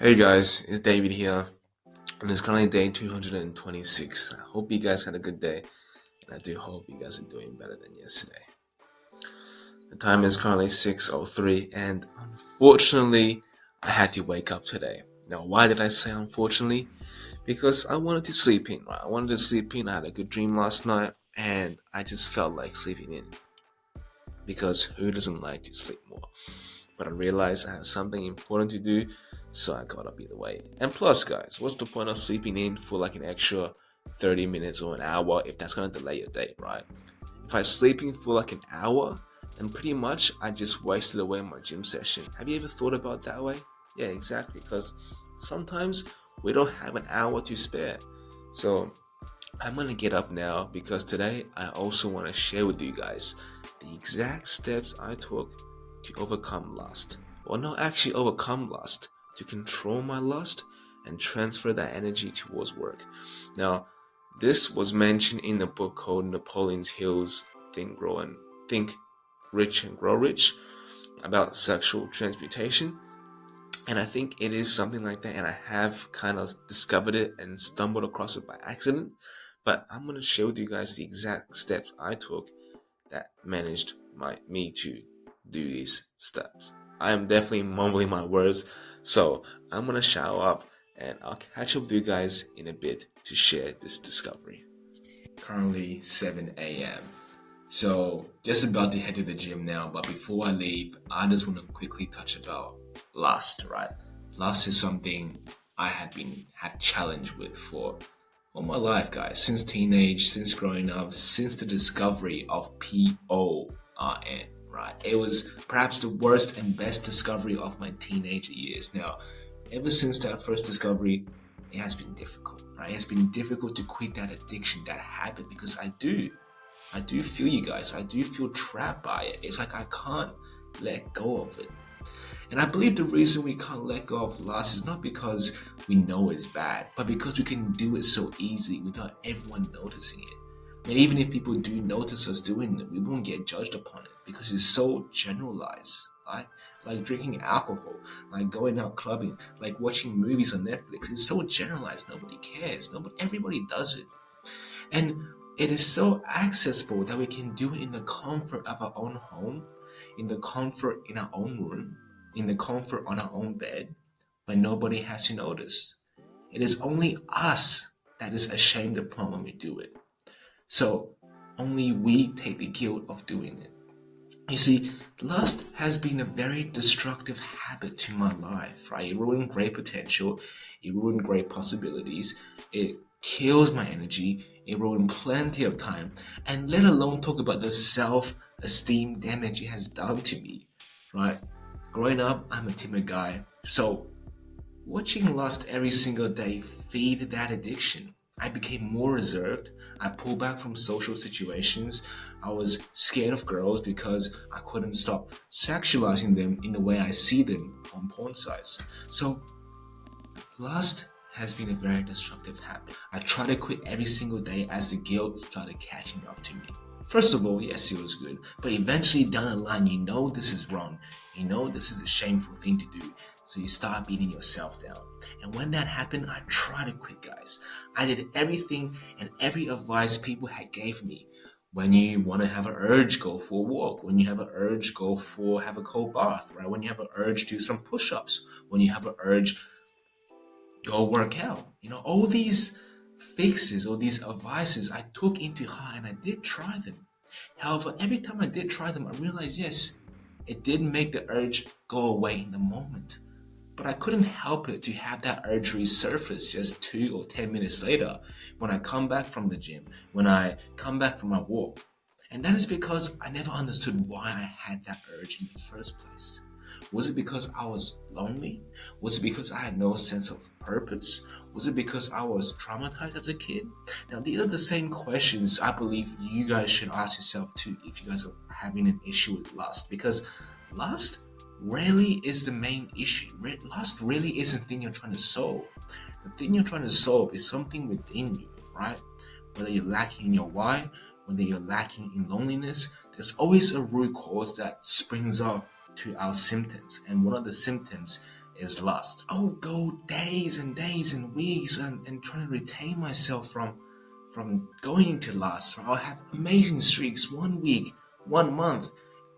Hey guys, it's David here, and it's currently day 226. I hope you guys had a good day, and I do hope you guys are doing better than yesterday. The time is currently 6:03, and unfortunately, I had to wake up today. Now, why did I say unfortunately? Because I wanted to sleep in, right? I wanted to sleep in. I had a good dream last night, and I just felt like sleeping in. Because who doesn't like to sleep more? But I realized I have something important to do, so I got up either way. And plus, guys, what's the point of sleeping in for like an extra 30 minutes or an hour if that's gonna delay your day, right? If I sleep in for like an hour, then pretty much I just wasted away my gym session. Have you ever thought about that way? Yeah, exactly, because sometimes we don't have an hour to spare. So I'm gonna get up now because today I also want to share with you guys the exact steps I took to overcome lust. Well, not actually overcome lust, to control my lust and transfer that energy towards work. Now, this was mentioned in the book called Napoleon Hill's Think Rich and Grow Rich about sexual transmutation. And I think it is something like that, and I have kind of discovered it and stumbled across it by accident. But I'm gonna share with you guys the exact steps I took that managed me to do these steps. I am definitely mumbling my words, so I'm gonna shower up and I'll catch up with you guys in a bit to share this discovery. Currently 7 a.m. So just about to head to the gym now, but before I leave, I just want to quickly touch about lust, right? Lust is something I had challenge with for all my life, guys. Since teenage, since growing up, since the discovery of PORN, right? It was perhaps the worst and best discovery of my teenage years. Now, ever since that first discovery, it has been difficult, right? It has been difficult to quit that addiction, that habit, because I do feel you guys. I do feel trapped by it. It's like I can't let go of it. And I believe the reason we can't let go of lust is not because we know it's bad, but because we can do it so easily without everyone noticing it. And even if people do notice us doing it, we won't get judged upon it because it's so generalized. Like drinking alcohol, like going out clubbing, like watching movies on Netflix. It's so generalized, nobody cares. Everybody does it. And it is so accessible that we can do it in the comfort of our own home, in the comfort in our own room, in the comfort on our own bed, when nobody has to notice. It is only us that is ashamed upon when we do it. So only we take the guilt of doing it. You see, lust has been a very destructive habit to my life, right? It ruined great potential, it ruined great possibilities, it kills my energy, it ruined plenty of time, and let alone talk about the self esteem damage it has done to me, right? Growing up, I'm a timid guy, so watching lust every single day feed that addiction. I became more reserved. I pulled back from social situations. I was scared of girls because I couldn't stop sexualizing them in the way I see them on porn sites. So, lust has been a very destructive habit. I tried to quit every single day as the guilt started catching up to me. First of all, yes, it was good, but eventually down the line, you know this is wrong. You know this is a shameful thing to do, so you start beating yourself down. And when that happened, I tried to quit, guys. I did everything and every advice people had gave me. When you want to have an urge, go for a walk. When you have an urge, have a cold bath, right? When you have an urge, do some push-ups. When you have an urge, go work out. You know, all these fixes, all these advices I took into heart and I did try them. However, every time I did try them, I realized yes, it did make the urge go away in the moment. But I couldn't help it to have that urge resurface just 2 or 10 minutes later when I come back from the gym, when I come back from my walk. And that is because I never understood why I had that urge in the first place. Was it because I was lonely? Was it because I had no sense of purpose? Was it because I was traumatized as a kid? Now, these are the same questions I believe you guys should ask yourself too if you guys are having an issue with lust. Because lust rarely is the main issue. Lust really isn't the thing you're trying to solve. The thing you're trying to solve is something within you, right? Whether you're lacking in your why, whether you're lacking in loneliness, there's always a root cause that springs up to our symptoms. And one of the symptoms is lust. I'll go days and days and weeks and try to retain myself from going into lust. I'll have amazing streaks 1 week, 1 month,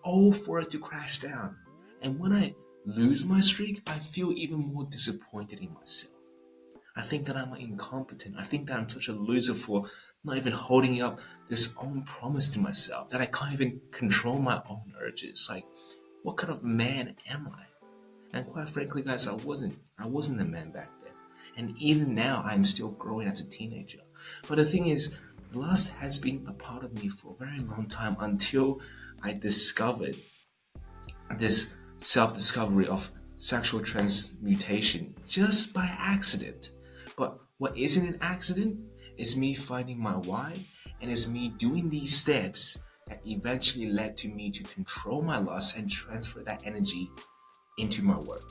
all for it to crash down. And when I lose my streak, I feel even more disappointed in myself. I think that I'm incompetent. I think that I'm such a loser for not even holding up this own promise to myself, that I can't even control my own urges. Like, what kind of man am I? And quite frankly, guys, I wasn't a man back then. And even now, I'm still growing as a teenager. But the thing is, lust has been a part of me for a very long time until I discovered this self-discovery of sexual transmutation just by accident. But what isn't an accident is me finding my why, and is me doing these steps that eventually led to me to control my lust and transfer that energy into my work,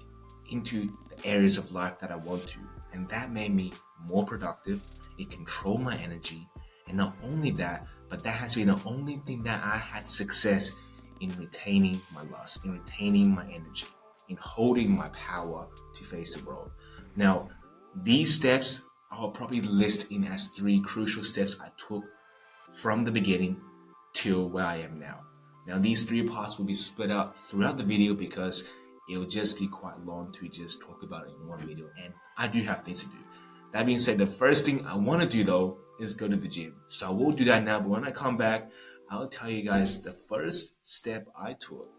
into the areas of life that I want to. And that made me more productive. It controlled my energy. And not only that, but that has been the only thing that I had success in retaining my lust, in retaining my energy, in holding my power to face the world. Now, these steps I'll probably list in as 3 crucial steps I took from the beginning till where I am now. Now, these 3 parts will be split out throughout the video because it will just be quite long to just talk about it in one video, and I do have things to do. That being said, the first thing I want to do though is go to the gym. So I will do that now, but when I come back, I'll tell you guys the first step I took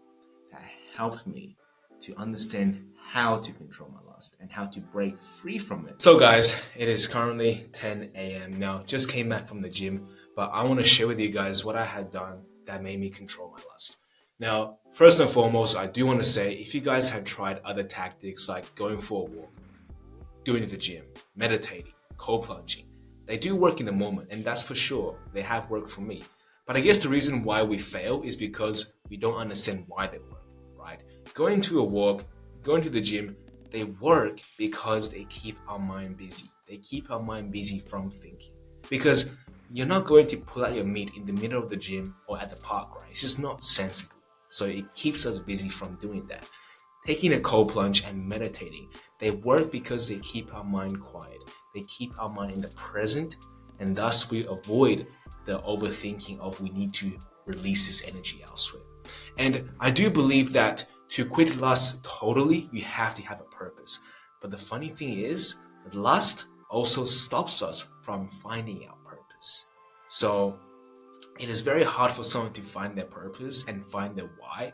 that helped me to understand how to control my lust and how to break free from it. So guys, it is currently 10 a.m. now. Just came back from the gym, but I want to share with you guys what I had done that made me control my lust. Now, first and foremost, I do want to say, if you guys have tried other tactics like going for a walk, doing the gym, meditating, cold plunging, they do work in the moment, and that's for sure. They have worked for me. But I guess the reason why we fail is because we don't understand why they work, right? Going to a walk, going to the gym, they work because they keep our mind busy. They keep our mind busy from thinking. Because you're not going to pull out your meat in the middle of the gym or at the park, right? It's just not sensible. So it keeps us busy from doing that. Taking a cold plunge and meditating, they work because they keep our mind quiet. They keep our mind in the present, and thus we avoid the overthinking of we need to release this energy elsewhere. And I do believe that to quit lust totally, you have to have a purpose. But the funny thing is, lust also stops us from finding our purpose. So it is very hard for someone to find their purpose and find their why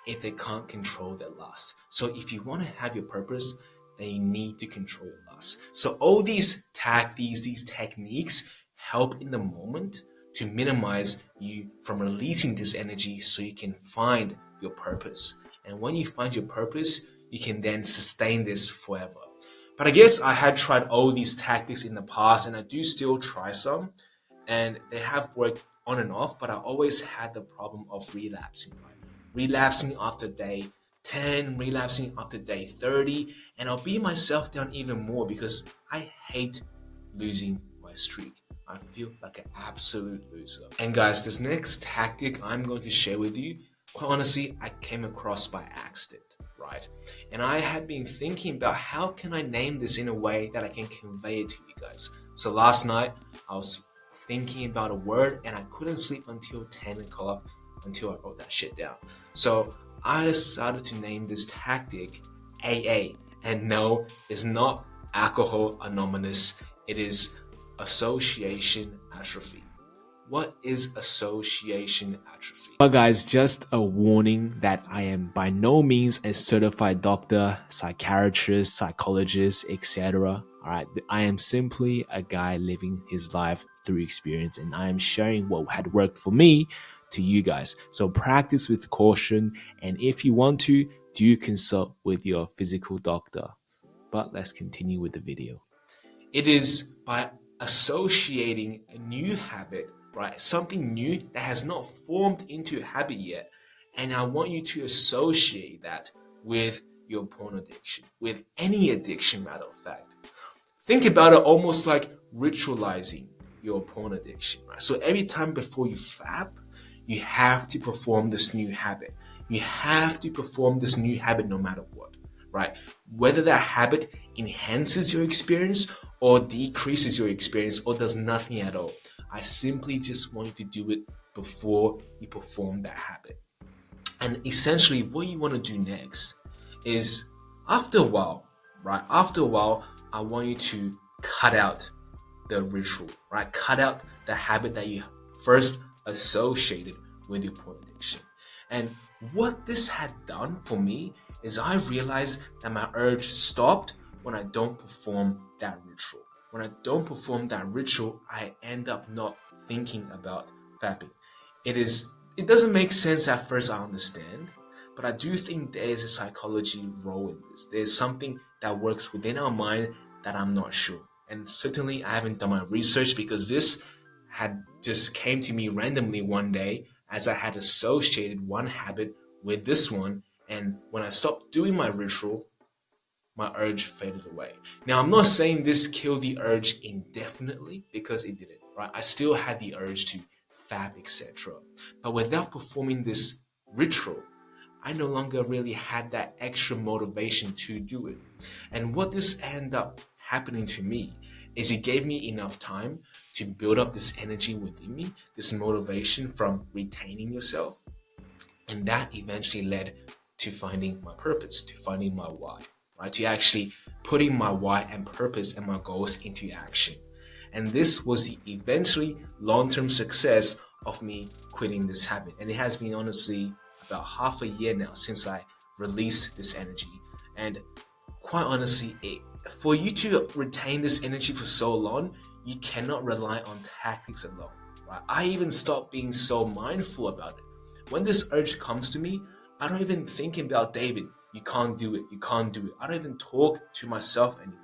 if they can't control their lust. So if you want to have your purpose, then you need to control your lust. So all these tactics, these techniques help in the moment to minimize you from releasing this energy so you can find your purpose. And when you find your purpose, you can then sustain this forever. But I guess I had tried all these tactics in the past, and I do still try some, and they have worked on and off, but I always had the problem of relapsing, right? Relapsing after day 10, relapsing after day 30, and I'll beat myself down even more because I hate losing my streak. I feel like an absolute loser. And guys, this next tactic I'm going to share with you, quite honestly, I came across by accident, right? And I had been thinking about how can I name this in a way that I can convey it to you guys. So last night, I was thinking about a word and I couldn't sleep until 10 o'clock until I wrote that shit down. So I decided to name this tactic AA. And no, it's not Alcohol Anonymous. It is association atrophy. What is association atrophy? But guys, just a warning that I am by no means a certified doctor, psychiatrist, psychologist, etc. Alright, I am simply a guy living his life through experience, and I am sharing what had worked for me to you guys. So practice with caution, and if you want to, do consult with your physical doctor. But let's continue with the video. It is by associating a new habit, right? Something new that has not formed into a habit yet. And I want you to associate that with your porn addiction, with any addiction, matter of fact. Think about it almost like ritualizing your porn addiction, right? So every time before you fap, you have to perform this new habit. You have to perform this new habit no matter what, right? Whether that habit enhances your experience or decreases your experience or does nothing at all. I simply just want you to do it before you perform that habit. And essentially, what you want to do next is after a while, right? After a while, I want you to cut out the ritual, right? Cut out the habit that you first associated with your porn addiction. And what this had done for me is I realized that my urge stopped when I don't perform that ritual. When I don't perform that ritual, I end up not thinking about fapping. It doesn't make sense at first, I understand, but I do think there is a psychology role in this. There's something that works within our mind that I'm not sure. And certainly I haven't done my research because this had just came to me randomly one day as I had associated one habit with this one. And when I stopped doing my ritual, my urge faded away. Now, I'm not saying this killed the urge indefinitely because it didn't, right? I still had the urge to fab, etc. But without performing this ritual, I no longer really had that extra motivation to do it. And what this ended up happening to me is it gave me enough time to build up this energy within me, this motivation from retaining yourself, and that eventually led to finding my purpose, to finding my why, right? To actually putting my why and purpose and my goals into action. And this was the eventually long term success of me quitting this habit. And it has been honestly about half a year now since I released this energy. And quite honestly, for you to retain this energy for so long, you cannot rely on tactics alone. Right? I even stopped being so mindful about it. When this urge comes to me, I don't even think about David. You can't do it. You can't do it. I don't even talk to myself anymore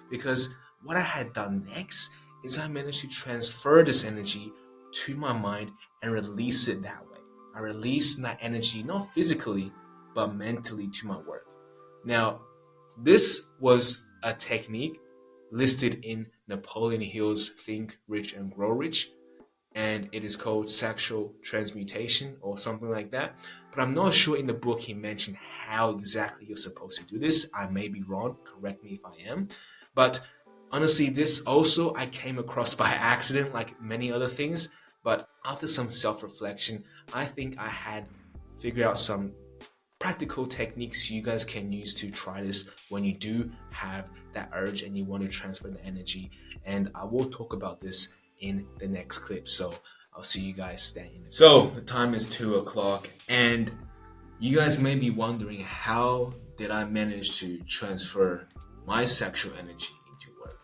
because what I had done next is I managed to transfer this energy to my mind and release it that way. I released that energy not physically but mentally to my work. Now, this was a technique listed in Napoleon Hill's Think Rich and Grow Rich, and it is called sexual transmutation or something like that. But I'm not sure in the book he mentioned how exactly you're supposed to do this. I may be wrong, correct me if I am. But honestly, this also I came across by accident, like many other things. But after some self reflection, I think I had figured out some practical techniques you guys can use to try this when you do have that urge and you want to transfer the energy. And I will talk about this in the next clip. So I'll see you guys then. So the time is 2 o'clock, and you guys may be wondering how did I manage to transfer my sexual energy into work?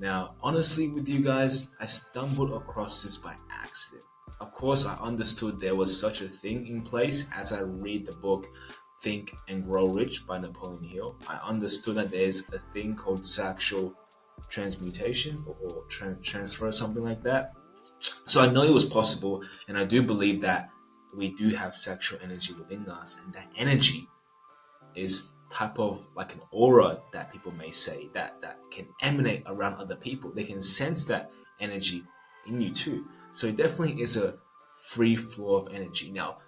Now, honestly, with you guys, I stumbled across this by accident. Of course, I understood there was such a thing in place as I read the book Think and Grow Rich by Napoleon Hill. I understood that there's a thing called sexual transmutation or transfer, something like that. So I know it was possible, and I do believe that we do have sexual energy within us, and that energy is type of like an aura that people may say that can emanate around other people. They can sense that energy in you too. So it definitely is a free flow of energy. Now,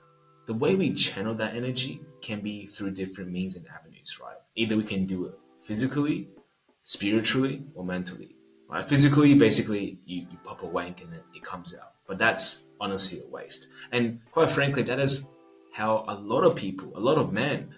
the way we channel that energy can be through different means and avenues, right? Either we can do it physically, spiritually, or mentally. Right? Physically, basically, you pop a wank and it comes out. But that's honestly a waste. And quite frankly, that is how a lot of people, a lot of men,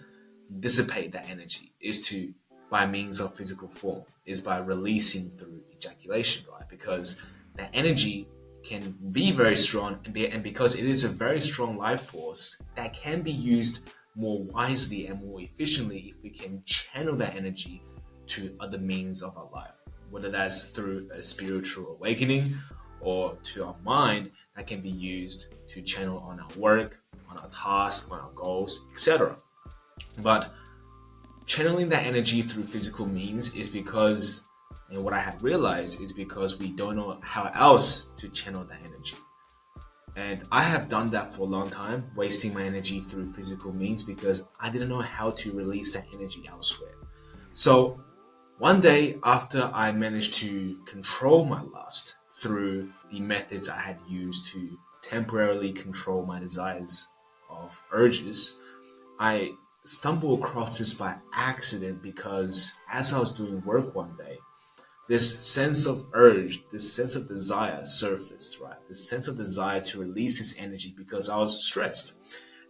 dissipate that energy is to by means of physical form, is by releasing through ejaculation, right? Because that energy can be very strong and because it is a very strong life force that can be used more wisely and more efficiently if we can channel that energy to other means of our life, whether that's through a spiritual awakening or to our mind that can be used to channel on our work, on our tasks, on our goals, etc. But channeling that energy through physical means is because, and what I had realized is because we don't know how else to channel that energy. And I have done that for a long time, wasting my energy through physical means because I didn't know how to release that energy elsewhere. So one day, after I managed to control my lust through the methods I had used to temporarily control my desires of urges, I stumbled across this by accident because as I was doing work one day, this sense of urge, this sense of desire surfaced, right? This sense of desire to release this energy because I was stressed.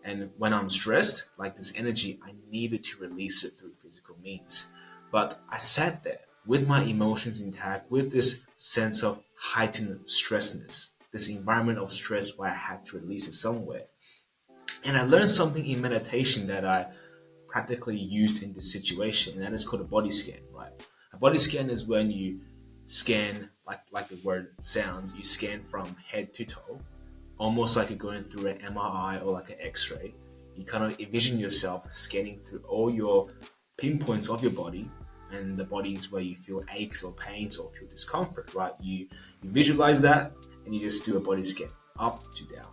And when I'm stressed, like this energy, I needed to release it through physical means. But I sat there with my emotions intact, with this sense of heightened stressness, this environment of stress where I had to release it somewhere. And I learned something in meditation that I practically used in this situation, and that is called a body scan, right? A body scan is when you scan, like the word sounds, you scan from head to toe, almost like you're going through an MRI or like an X-ray. You kind of envision yourself scanning through all your pinpoints of your body, and the bodies where you feel aches or pains or feel discomfort, right? You visualize that, and you just do a body scan up to down.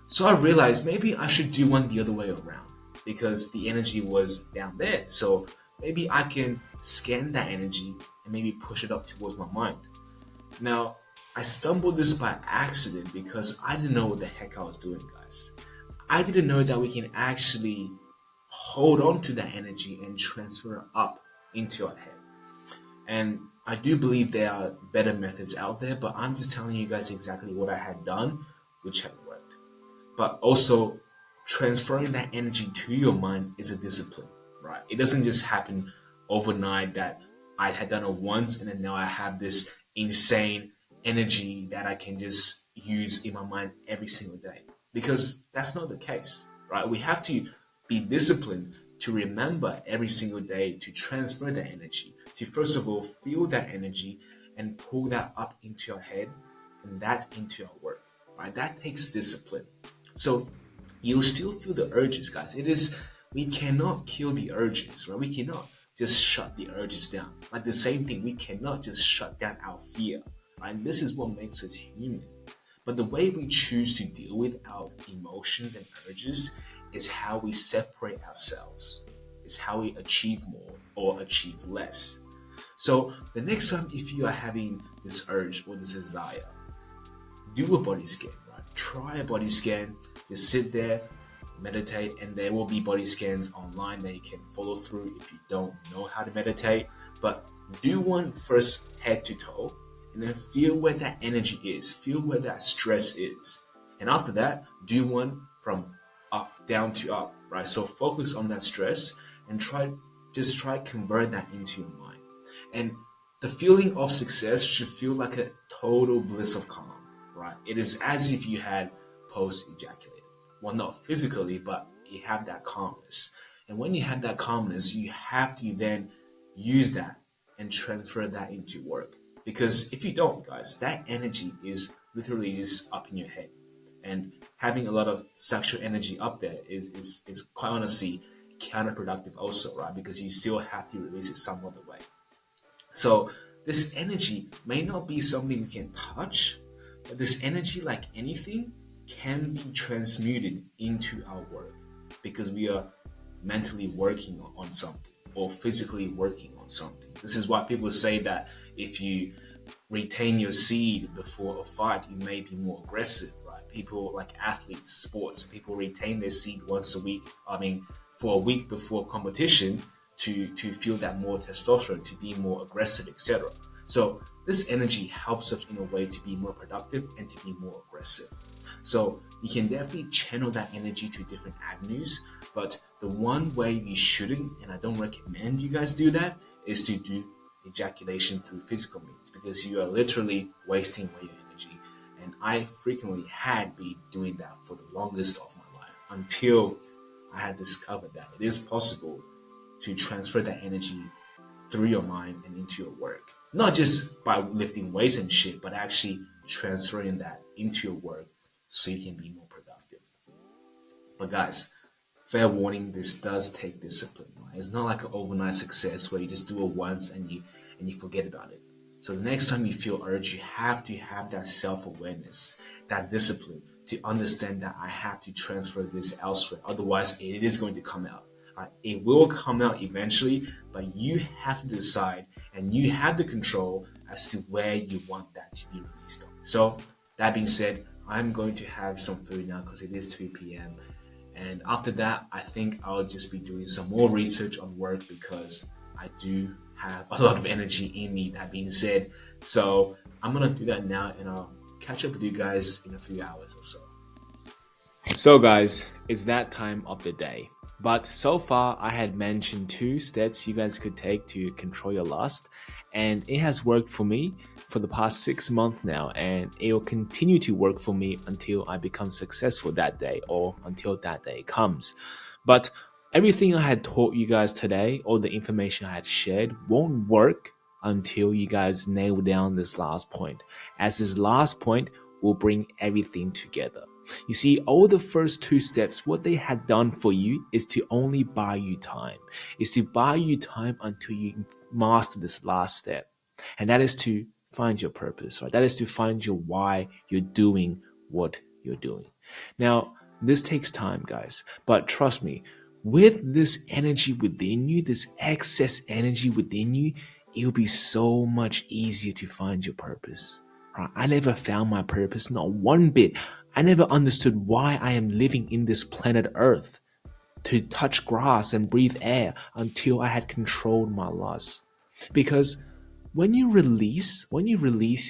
So I realized maybe I should do one the other way around because the energy was down there. So maybe I can scan that energy and maybe push it up towards my mind. Now, I stumbled this by accident because I didn't know what the heck I was doing, guys. I didn't know that we can actually hold on to that energy and transfer it up into our head. And I do believe there are better methods out there, but I'm just telling you guys exactly what I had done, which had worked. But also, transferring that energy to your mind is a discipline, right? It doesn't just happen overnight that I had done it once and then now I have this insane energy that I can just use in my mind every single day. Because that's not the case, right? We have to be disciplined to remember every single day to transfer that energy, to first of all feel that energy and pull that up into your head and that into your work, right? That takes discipline. So you'll still feel the urges, guys. It is, we cannot kill the urges, right? We cannot just shut the urges down. Like the same thing, we cannot just shut down our fear, right? And this is what makes us human. But the way we choose to deal with our emotions and urges is how we separate ourselves. It's how we achieve more or achieve less. So the next time if you are having this urge or this desire, do a body scan, right? Try a body scan. Just sit there, meditate, and there will be body scans online that you can follow through if you don't know how to meditate. But do one first head to toe, and then feel where that energy is, feel where that stress is. And after that, do one from up down to up, right? So focus on that stress and try convert that into your mind. And the feeling of success should feel like a total bliss of calm, right? It is as if you had post ejaculated. Well, not physically, but you have that calmness. And when you have that calmness, you have to then use that and transfer that into work. Because if you don't, guys, that energy is literally just up in your head. And having a lot of sexual energy up there is quite honestly counterproductive also, right? Because you still have to release it some other way. So this energy may not be something we can touch, but this energy, like anything, can be transmuted into our work because we are mentally working on something or physically working on something. This is why people say that if you retain your seed before a fight, you may be more aggressive, right? People like athletes, sports, people retain their seed once a week. I mean, for a week before competition to feel that more testosterone, to be more aggressive, etc. So this energy helps us in a way to be more productive and to be more aggressive. So you can definitely channel that energy to different avenues, but the one way you shouldn't, and I don't recommend you guys do that, is to do ejaculation through physical means because you are literally wasting away your energy. And I frequently had been doing that for the longest of my life until I had discovered that it is possible to transfer that energy through your mind and into your work. Not just by lifting weights and shit, but actually transferring that into your work so you can be more productive. But guys, fair warning, this does take discipline. Right? It's not like an overnight success where you just do it once and you forget about it. So the next time you feel urge, you have to have that self-awareness, that discipline to understand that I have to transfer this elsewhere. Otherwise, it is going to come out. Right? It will come out eventually, but you have to decide and you have the control as to where you want that to be released on. So that being said, I'm going to have some food now because it is 2 p.m. And after that, I think I'll just be doing some more research on work because I do have a lot of energy in me, that being said. So I'm gonna do that now, and I'll catch up with you guys in a few hours or so. So, guys, it's that time of the day. But so far, I had mentioned two steps you guys could take to control your lust, and it has worked for me for the past 6 months now, and it will continue to work for me until I become successful that day or until that day comes. But everything I had taught you guys today, or the information I had shared, won't work until you guys nail down this last point, as this last point will bring everything together. You see, all the first two steps, what they had done for you is to only buy you time, is to buy you time until you master this last step. And that is to find your purpose, right? That is to find your why you're doing what you're doing. Now, this takes time, guys, but trust me, with this energy within you, this excess energy within you, it'll be so much easier to find your purpose. Right? I never found my purpose, not one bit. I never understood why I am living in this planet Earth, to touch grass and breathe air, until I had controlled my lust. Because when you release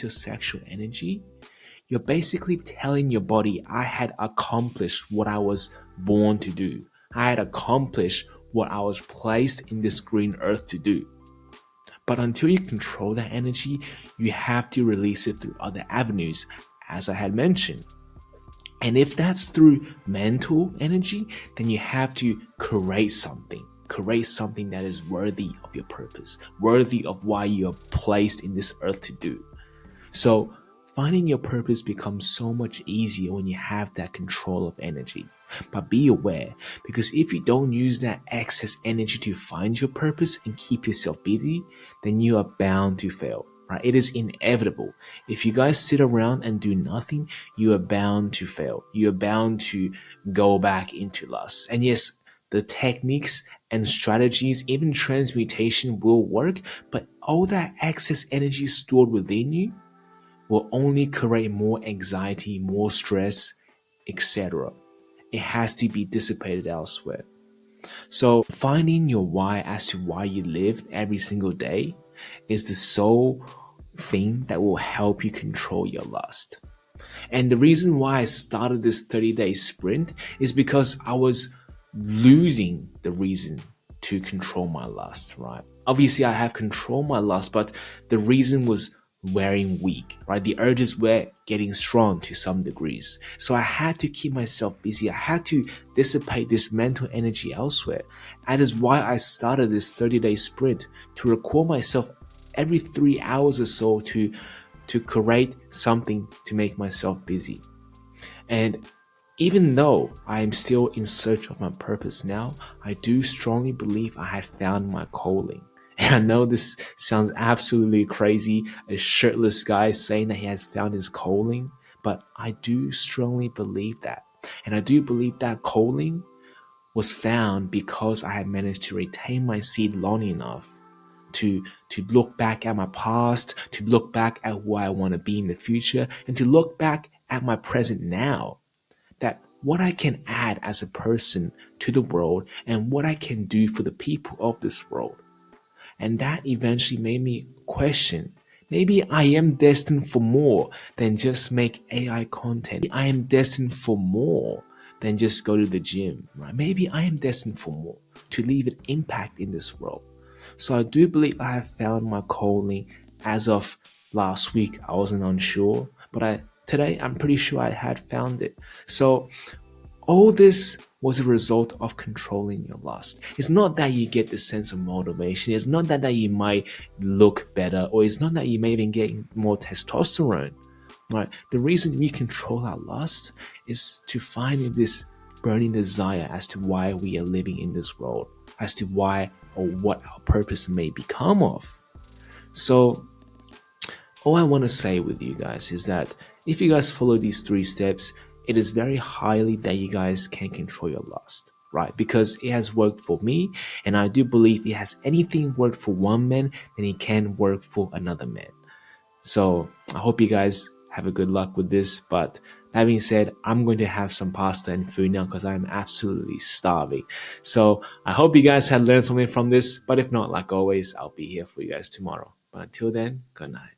your sexual energy, you're basically telling your body, I had accomplished what I was born to do. I had accomplished what I was placed in this green earth to do. But until you control that energy, you have to release it through other avenues, as I had mentioned. And if that's through mental energy, then you have to create something. Create something that is worthy of your purpose, worthy of why you are placed in this earth to do. So, finding your purpose becomes so much easier when you have that control of energy. But be aware, because if you don't use that excess energy to find your purpose and keep yourself busy, then you are bound to fail. Right? It is inevitable. If you guys sit around and do nothing, you are bound to fail. You are bound to go back into lust. And yes, the techniques and strategies, even transmutation will work, but all that excess energy stored within you will only create more anxiety, more stress, etc. It has to be dissipated elsewhere. So, finding your why as to why you live every single day is the sole thing that will help you control your lust. And the reason why I started this 30-day sprint is because I was losing the reason to control my lust, right? Obviously, I have controlled my lust, but the reason was wearing weak, right? The urges were getting strong to some degrees. So I had to keep myself busy. I had to dissipate this mental energy elsewhere. That is why I started this 30-day sprint, to record myself every 3 hours or so to create something to make myself busy. And even though I am still in search of my purpose now, I do strongly believe I had found my calling. And I know this sounds absolutely crazy, a shirtless guy saying that he has found his calling, but I do strongly believe that. And I do believe that calling was found because I had managed to retain my seed long enough to look back at my past, to look back at where I want to be in the future, and to look back at my present now. That what I can add as a person to the world and what I can do for the people of this world. And that eventually made me question, maybe I am destined for more than just make AI content. I am destined for more than just go to the gym, right? Maybe I am destined for more, to leave an impact in this world. So I do believe I have found my calling. As of last week, I wasn't unsure, but today I'm pretty sure I had found it. So all this was a result of controlling your lust. It's not that you get the sense of motivation. It's not that you might look better, or it's not that you may even get more testosterone. Right? The reason we control our lust is to find this burning desire as to why we are living in this world, as to why or what our purpose may become of. So all I want to say with you guys is that if you guys follow these 3 steps, it is very highly that you guys can control your lust, right? Because it has worked for me, and I do believe it has anything worked for one man, then it can work for another man. So I hope you guys have a good luck with this, but That being said, I'm going to have some pasta and food now because I'm absolutely starving. So I hope you guys had learned something from this. But if not, like always, I'll be here for you guys tomorrow. But until then, good night.